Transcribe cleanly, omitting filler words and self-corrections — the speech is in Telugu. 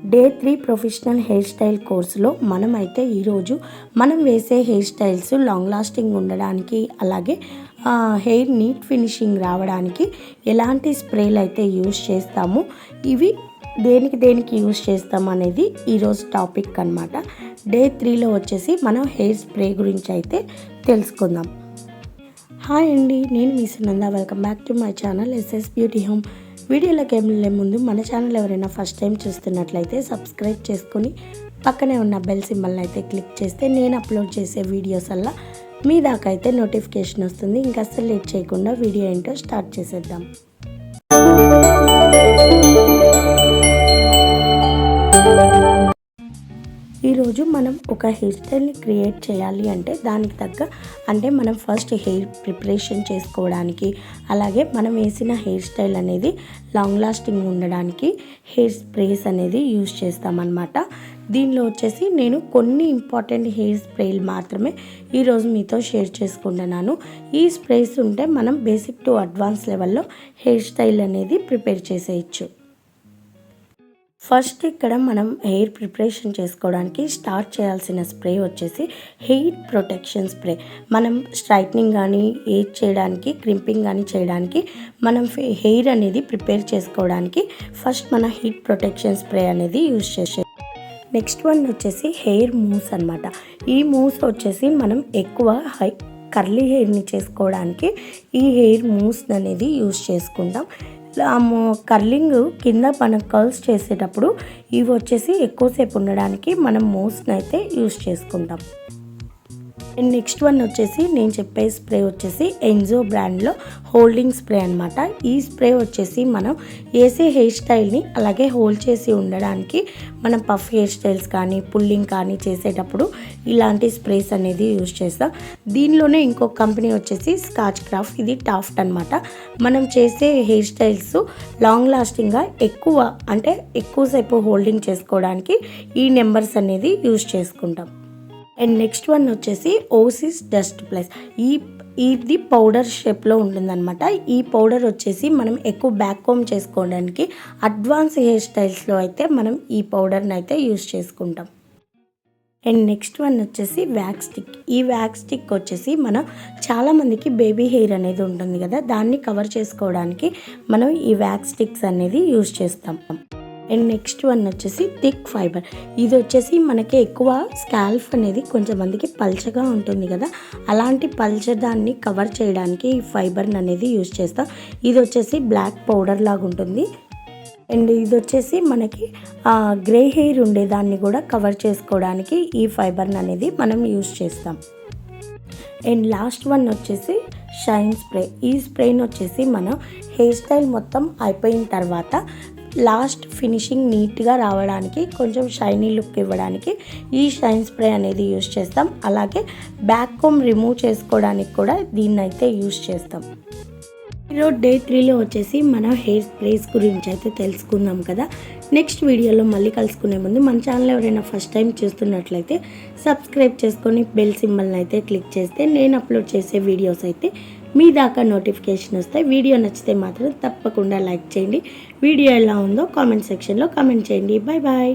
డే 3 ప్రొఫెషనల్ హెయిర్ స్టైల్ కోర్సులో మనమైతే ఈరోజు మనం వేసే హెయిర్ స్టైల్స్ లాంగ్ లాస్టింగ్ ఉండడానికి అలాగే హెయిర్ నీట్ ఫినిషింగ్ రావడానికి ఎలాంటి స్ప్రేలు అయితే యూస్ చేస్తాము, ఇవి దేనికి యూస్ చేస్తాం అనేది ఈరోజు టాపిక్ అన్నమాట. డే 3లో వచ్చేసి మనం హెయిర్ స్ప్రే గురించి అయితే తెలుసుకుందాం. హాయ్ అండి, నేను మీ Sunanda. Welcome back to my channel SS beauty home. వీడియోలోకి వెళ్ళే ముందు మన ఛానల్ ఎవరైనా ఫస్ట్ టైం చూస్తున్నట్లయితే సబ్స్క్రైబ్ చేసుకొని పక్కనే ఉన్న బెల్ సింబల్ని అయితే క్లిక్ చేస్తే నేను అప్లోడ్ చేసే వీడియోస్ అలా మీ దాకా అయితే నోటిఫికేషన్ వస్తుంది. ఇంకా అస్సలు లేట్ చేయకుండా వీడియో ఏంటో స్టార్ట్ చేసేద్దాం. ఈరోజు మనం ఒక హెయిర్ స్టైల్ని క్రియేట్ చేయాలి అంటే మనం ఫస్ట్ హెయిర్ ప్రిపరేషన్ చేసుకోవడానికి అలాగే మనం వేసిన హెయిర్ స్టైల్ అనేది లాంగ్ లాస్టింగ్ ఉండడానికి హెయిర్ స్ప్రేస్ అనేది యూజ్ చేస్తామన్నమాట. దీనిలో వచ్చేసి నేను కొన్ని ఇంపార్టెంట్ హెయిర్ స్ప్రేలు మాత్రమే ఈరోజు మీతో షేర్ చేసుకుంటున్నాను. ఈ స్ప్రేస్ ఉంటే మనం బేసిక్ టు అడ్వాన్స్ లెవెల్లో హెయిర్ స్టైల్ అనేది ప్రిపేర్ చేసేయచ్చు. ఫస్ట్ ఇక్కడ మనం హెయిర్ ప్రిపరేషన్ చేసుకోవడానికి స్టార్ట్ చేయాల్సిన స్ప్రే వచ్చేసి హెయిర్ ప్రొటెక్షన్ స్ప్రే. మనం స్ట్రైట్నింగ్ కానీ ఏజ్ చేయడానికి క్రింపింగ్ కానీ చేయడానికి మనం హెయిర్ అనేది ప్రిపేర్ చేసుకోవడానికి ఫస్ట్ మన హీట్ ప్రొటెక్షన్ స్ప్రే అనేది యూజ్ చేసే. నెక్స్ట్ వన్ వచ్చేసి హెయిర్ మూస్ అన్నమాట. ఈ మూస్ వచ్చేసి మనం ఎక్కువ కర్లీ హెయిర్ని చేసుకోవడానికి ఈ హెయిర్ మూస్ అనేది యూజ్ చేసుకుంటాం. కర్లింగ్ కింద మనం కర్ల్స్ చేసేటప్పుడు ఇవి వచ్చేసి ఎక్కువసేపు ఉండడానికి మనం మూస్ని అయితే యూజ్ చేసుకుంటాం. అండ్ నెక్స్ట్ వన్ వచ్చేసి నేను చెప్పే స్ప్రే వచ్చేసి ఎన్జో బ్రాండ్లో హోల్డింగ్ స్ప్రే అనమాట. ఈ స్ప్రే వచ్చేసి మనం వేసే హెయిర్ స్టైల్ని అలాగే హోల్డ్ చేసి ఉండడానికి మనం పఫ్ హెయిర్ స్టైల్స్ కానీ పుల్లింగ్ కానీ చేసేటప్పుడు ఇలాంటి స్ప్రేస్ అనేది యూజ్ చేస్తాం. దీనిలోనే ఇంకొక కంపెనీ వచ్చేసి స్కాచ్ క్రాఫ్ట్, ఇది టాఫ్ట్ అనమాట. మనం చేసే హెయిర్ స్టైల్స్ లాంగ్ లాస్టింగ్గా ఎక్కువసేపు హోల్డింగ్ చేసుకోవడానికి ఈ నెంబర్స్ అనేది యూజ్ చేసుకుంటాం. అండ్ నెక్స్ట్ వన్ వచ్చేసి ఓసిస్ డస్ట్ ప్లస్. ఇది పౌడర్ షేప్లో ఉంటుందన్నమాట. ఈ పౌడర్ వచ్చేసి మనం ఎక్కువ బ్యాక్ కోమ్ చేసుకోవడానికి అడ్వాన్స్ హెయిర్ స్టైల్స్లో అయితే మనం ఈ పౌడర్ని అయితే యూజ్ చేసుకుంటాం. అండ్ నెక్స్ట్ వన్ వచ్చేసి వ్యాక్స్ స్టిక్. ఈ వ్యాక్స్ స్టిక్ వచ్చేసి మనం చాలామందికి బేబీ హెయిర్ అనేది ఉంటుంది కదా, దాన్ని కవర్ చేసుకోవడానికి మనం ఈ వ్యాక్స్ స్టిక్స్ అనేది యూజ్ చేస్తాం. అండ్ నెక్స్ట్ వన్ వచ్చేసి థిక్ ఫైబర్. ఇది వచ్చేసి మనకి ఎక్కువ స్కాల్ఫ్ అనేది కొంచెం మందికి పల్చగా ఉంటుంది కదా, అలాంటి పల్చదాన్ని కవర్ చేయడానికి ఈ ఫైబర్ని అనేది యూజ్ చేస్తాం. ఇది వచ్చేసి బ్లాక్ పౌడర్ లాగా ఉంటుంది. అండ్ ఇది వచ్చేసి మనకి గ్రే హెయిర్ ఉండేదాన్ని కూడా కవర్ చేసుకోవడానికి ఈ ఫైబర్ని అనేది మనం యూజ్ చేస్తాం. అండ్ లాస్ట్ వన్ వచ్చేసి షైన్ స్ప్రే. ఈ స్ప్రేని వచ్చేసి మనం హెయిర్ స్టైల్ మొత్తం అయిపోయిన తర్వాత లాస్ట్ ఫినిషింగ్ నీట్గా రావడానికి కొంచెం షైనీ లుక్ ఇవ్వడానికి ఈ షైన్ స్ప్రే అనేది యూజ్ చేస్తాం. అలాగే బ్యాక్ కోమ్ రిమూవ్ చేసుకోవడానికి కూడా దీన్ని అయితే యూజ్ చేస్తాం. ఈరోజు డే 3లో వచ్చేసి మనం హెయిర్ స్ప్రేస్ గురించి అయితే తెలుసుకుందాం కదా. నెక్స్ట్ వీడియోలో మళ్ళీ కలుసుకునే ముందు మన ఛానల్ ఎవరైనా ఫస్ట్ టైం చూస్తున్నట్లయితే సబ్స్క్రైబ్ చేసుకొని బెల్ సింబల్ని అయితే క్లిక్ చేస్తే నేను అప్లోడ్ చేసే వీడియోస్ అయితే మీ దాకా నోటిఫికేషన్ వస్తాయి. వీడియో నచ్చితే మాత్రం తప్పకుండా లైక్ చేయండి. వీడియో ఎలా ఉందో కామెంట్ సెక్షన్లో కామెంట్ చేయండి. Bye bye.